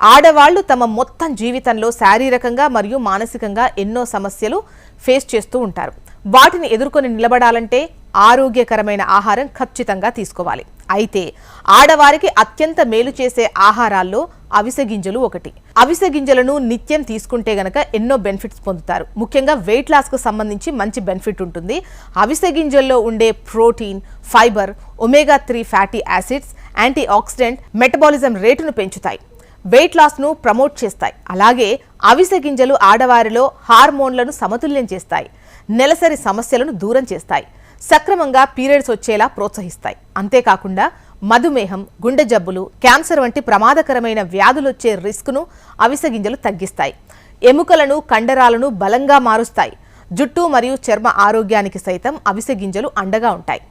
ఆడవాళ్లు తమ మొత్తం జీవితంలో శారీరకంగా మరియు మానసికంగా ఎన్నో సమస్యలు ఫేస్ చేస్తూ ఉంటారు. వాటిని ఎదుర్కొని నిలబడాలంటే ఆరోగ్యకరమైన ఆహారం ఖచ్చితంగా తీసుకోవాలి. అయితే ఆడవారికి అత్యంత మేలు చేసే ఆహారాల్లో అవిసె గింజలు ఒకటి. అవిసె గింజలను నిత్యం తీసుకుంటే గనక ఎన్నో బెనిఫిట్స్ పొందుతారు. ముఖ్యంగా వెయిట్ లాస్ కు సంబంధించి మంచి బెనిఫిట్ ఉంటుంది. అవిసె గింజల్లో ఉండే protein, fibre, omega 3 fatty acids, anti oxidant metabolism రేటును పెంచుతాయి, వెయిట్ లాస్ ను ప్రమోట్ చేస్తాయి. అలాగే అవిసె గింజలు ఆడవారిలో హార్మోన్లను సమతుల్యం చేస్తాయి, నెలసరి సమస్యలను దూరం చేస్తాయి, సక్రమంగా పీరియడ్స్ వచ్చేలా ప్రోత్సహిస్తాయి. అంతేకాకుండా మధుమేహం, గుండె జబ్బులు, క్యాన్సర్ వంటి ప్రమాదకరమైన వ్యాధులొచ్చే రిస్క్ను అవిసె గింజలు తగ్గిస్తాయి. ఎముకలను, కండరాలను బలంగా మారుస్తాయి. జుట్టు మరియు చర్మ ఆరోగ్యానికి సైతం అవిసె గింజలు అండగా ఉంటాయి.